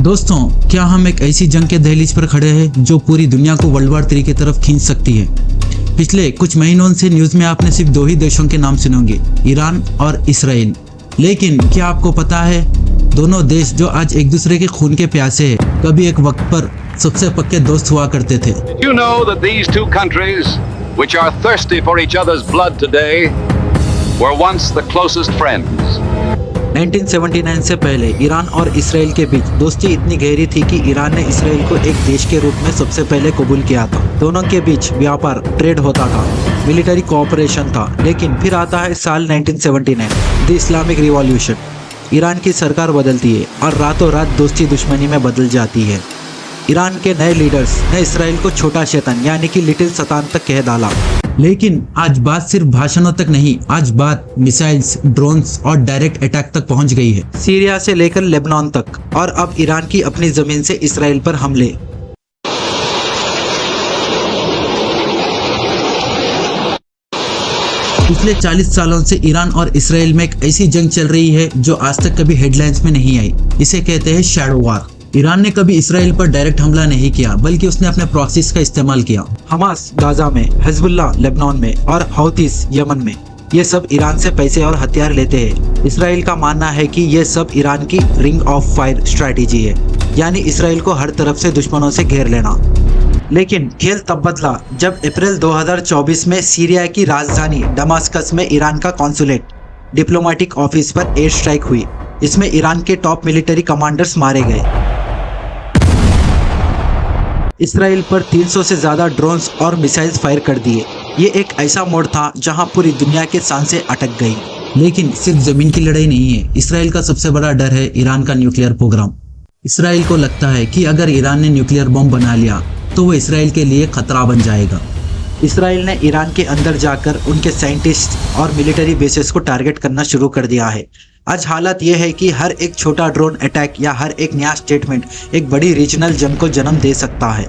दोस्तों, क्या हम एक ऐसी जंग के दहलीज पर खड़े हैं जो पूरी दुनिया को वर्ल्ड वॉर 3 की तरफ खींच सकती है। पिछले कुछ महीनों से न्यूज़ में आपने सिर्फ 2 ही देशों के नाम सुने होंगे, ईरान और इसराइल। लेकिन क्या आपको पता है, दोनों देश जो आज एक दूसरे के खून के प्यासे हैं, कभी एक वक्त पर सबसे पक्के दोस्त हुआ करते थे। You know that these two countries, which are thirsty for each other's blood today, were once the closest friends. 1979 से पहले ईरान और इसराइल के बीच दोस्ती इतनी गहरी थी कि ईरान ने इसराइल को एक देश के रूप में सबसे पहले कबूल किया था। दोनों के बीच व्यापार, ट्रेड होता था, मिलिट्री कोऑपरेशन था। लेकिन फिर आता है साल 1979, द इस्लामिक रिवॉल्यूशन। ईरान की सरकार बदलती है और रातों रात दोस्ती दुश्मनी में बदल जाती है। ईरान के नए लीडर्स ने इसराइल को छोटा शैतान यानी कि लिटिल शैतान तक कह डाला। लेकिन आज बात सिर्फ भाषणों तक नहीं, आज बात मिसाइल्स, ड्रोन्स और डायरेक्ट अटैक तक पहुंच गई है, सीरिया से लेकर लेबनान तक। और अब ईरान की अपनी जमीन से इसराइल पर हमले। पिछले 40 सालों से ईरान और इसराइल में एक ऐसी जंग चल रही है जो आज तक कभी हेडलाइंस में नहीं आई। इसे कहते हैं शैडो वॉर। ईरान ने कभी इसराइल पर डायरेक्ट हमला नहीं किया, बल्कि उसने अपने प्रॉक्सीज का इस्तेमाल किया। हमास गाजा में, हिजबुल्लाह लेबनान में और हौतीस यमन में, ये सब ईरान से पैसे और हथियार लेते हैं। इसराइल का मानना है कि ये सब ईरान की रिंग ऑफ फायर स्ट्रैटेजी है, यानी इसराइल को हर तरफ से दुश्मनों से घेर लेना। लेकिन खेल तब बदला जब अप्रैल 2024 में सीरिया की राजधानी दमास्कस में ईरान का कॉन्सुलेट डिप्लोमेटिक ऑफिस पर एयर स्ट्राइक हुई। इसमें ईरान के टॉप मिलिट्री कमांडर्स मारे गए। इसराइल पर 300 से ज़्यादा ड्रोन्स और मिसाइल्स फायर कर दिए। ये एक ऐसा मोड़ था जहां पूरी दुनिया की सांसें अटक गई। लेकिन सिर्फ ज़मीन की लड़ाई नहीं है, इसराइल का सबसे बड़ा डर है ईरान का न्यूक्लियर प्रोग्राम। इसराइल को लगता है कि अगर ईरान ने न्यूक्लियर बम बना लिया तो वो इसराइल के लिए खतरा बन जाएगा। इसराइल ने ईरान के अंदर जाकर उनके साइंटिस्ट और मिलिट्री बेसेस को टारगेट करना शुरू कर दिया है। आज हालत यह है कि हर एक छोटा ड्रोन अटैक या हर एक नया स्टेटमेंट एक बड़ी रीजनल जंग को जन्म दे सकता है।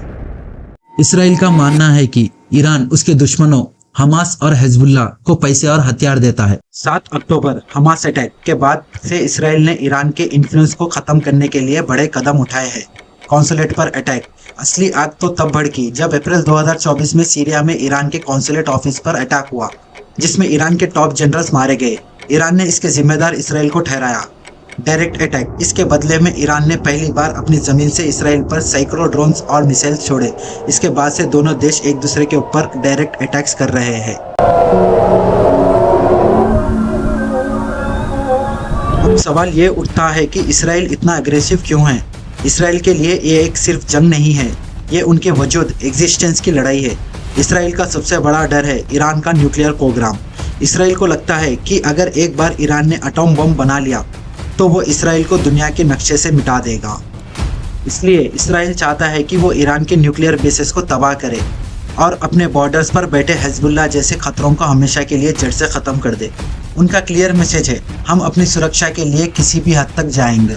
इसराइल का मानना है कि ईरान उसके दुश्मनों हमास और हिजबुल्लाह को पैसे और हथियार देता है। 7 अक्टूबर हमास अटैक के बाद से इसराइल ने ईरान के इन्फ्लुएंस को खत्म करने के लिए बड़े कदम उठाए हैं। कॉन्सुलेट पर अटैक। असली आग तो तब भड़की जब अप्रैल 2024 में सीरिया में ईरान के कॉन्सुलेट ऑफिस पर अटैक हुआ, जिसमें ईरान के टॉप जनरल्स मारे गए। ईरान ने इसके जिम्मेदार इसराइल को ठहराया। Direct attack. इसके बदले में ईरान ने पहली बार अपनी जमीन से इसराइल पर सैकड़ों ड्रोन्स और मिसाइल छोड़े। इसके बाद से दोनों देश एक दूसरे के ऊपर डायरेक्ट अटैक्स कर रहे हैं। अब सवाल ये उठता है कि इसराइल इतना अग्रेसिव क्यों है। इसराइल के लिए ये एक सिर्फ जंग नहीं है, ये उनके वजूद, एग्जिस्टेंस की लड़ाई है। इसराइल का सबसे बड़ा डर है ईरान का न्यूक्लियर प्रोग्राम। इसराइल को लगता है कि अगर एक बार ईरान ने एटॉम बम बना लिया तो वो इसराइल को दुनिया के नक्शे से मिटा देगा। इसलिए इसराइल चाहता है कि वो ईरान के न्यूक्लियर बेसेस को तबाह करे और अपने बॉर्डर्स पर बैठे हिजबुल्लाह जैसे खतरों को हमेशा के लिए जड़ से ख़त्म कर दे। उनका क्लियर मैसेज है, हम अपनी सुरक्षा के लिए किसी भी हद तक जाएंगे।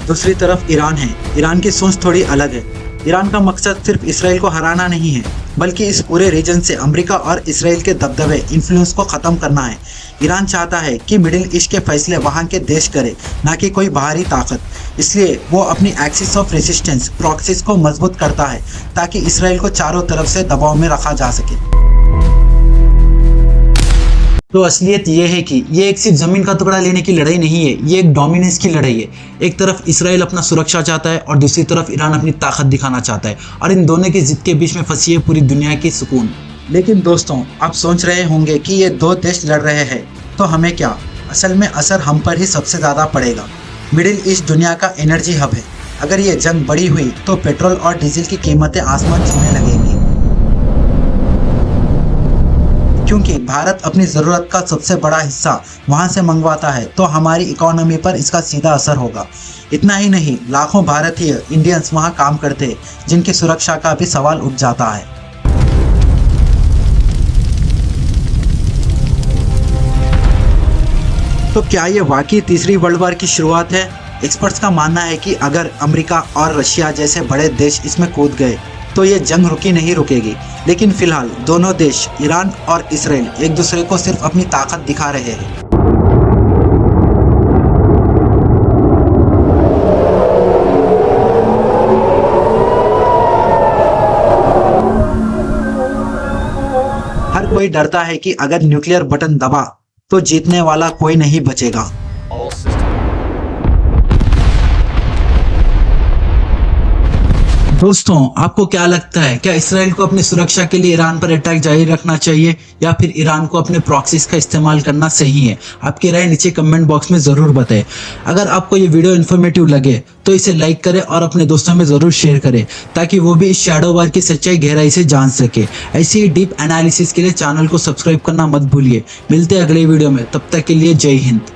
दूसरी तरफ ईरान है। ईरान की सोच थोड़ी अलग है। ईरान का मकसद सिर्फ इसराइल को हराना नहीं है, बल्कि इस पूरे रीजन से अमेरिका और इसराइल के दबदबे, इन्फ्लुएंस को ख़त्म करना है। ईरान चाहता है कि मिडिल ईस्ट के फैसले वहाँ के देश करे, ना कि कोई बाहरी ताकत। इसलिए वो अपनी एक्सिस ऑफ रेसिस्टेंस, प्रॉक्सीज को मजबूत करता है ताकि इसराइल को चारों तरफ से दबाव में रखा जा सके। तो असलियत ये है कि ये एक सिर्फ जमीन का टुकड़ा लेने की लड़ाई नहीं है, ये एक डोमिनेंस की लड़ाई है। एक तरफ इसराइल अपना सुरक्षा चाहता है और दूसरी तरफ ईरान अपनी ताकत दिखाना चाहता है, और इन दोनों की जिद के बीच में फंसी है पूरी दुनिया की सुकून। लेकिन दोस्तों, आप सोच रहे होंगे कि ये 2 देश लड़ रहे हैं तो हमें क्या? असल में असर हम पर ही सबसे ज़्यादा पड़ेगा। मिडिल ईस्ट दुनिया का एनर्जी हब है। अगर ये जंग बड़ी हुई तो पेट्रोल और डीजल की कीमतें आसमान छूने लगेंगी, क्योंकि भारत अपनी ज़रूरत का सबसे बड़ा हिस्सा वहाँ से मंगवाता है, तो हमारी इकोनॉमी पर इसका सीधा असर होगा। इतना ही नहीं, लाखों भारतीय इंडियंस वहाँ काम करते हैं, जिनकी सुरक्षा का भी सवाल उठ जाता है। तो क्या ये वाकई तीसरी वर्ल्ड वॉर की शुरुआत है? एक्सपर्ट्स का मानना है कि अगर अमेरिका और रशिया जैसे बड़े देश इसमें कूद गए तो ये जंग नहीं रुकेगी। लेकिन फिलहाल दोनों देश, ईरान और इसराइल, एक दूसरे को सिर्फ अपनी ताकत दिखा रहे हैं। कोई डरता है कि अगर न्यूक्लियर बटन दबा तो जीतने वाला कोई नहीं बचेगा। दोस्तों, आपको क्या लगता है, क्या इसराइल को अपनी सुरक्षा के लिए ईरान पर अटैक जारी रखना चाहिए या फिर ईरान को अपने प्रॉक्सीज का इस्तेमाल करना सही है? आपकी राय नीचे कमेंट बॉक्स में जरूर बताएं। अगर आपको ये वीडियो इन्फॉर्मेटिव लगे तो इसे लाइक करें और अपने दोस्तों में जरूर शेयर करें ताकि वो भी इस शैडो वार की सच्चाई गहराई से जान सके। ऐसी ही डीप एनालिसिस के लिए चैनल को सब्सक्राइब करना मत भूलिए। मिलते हैं अगले वीडियो में, तब तक के लिए जय हिंद।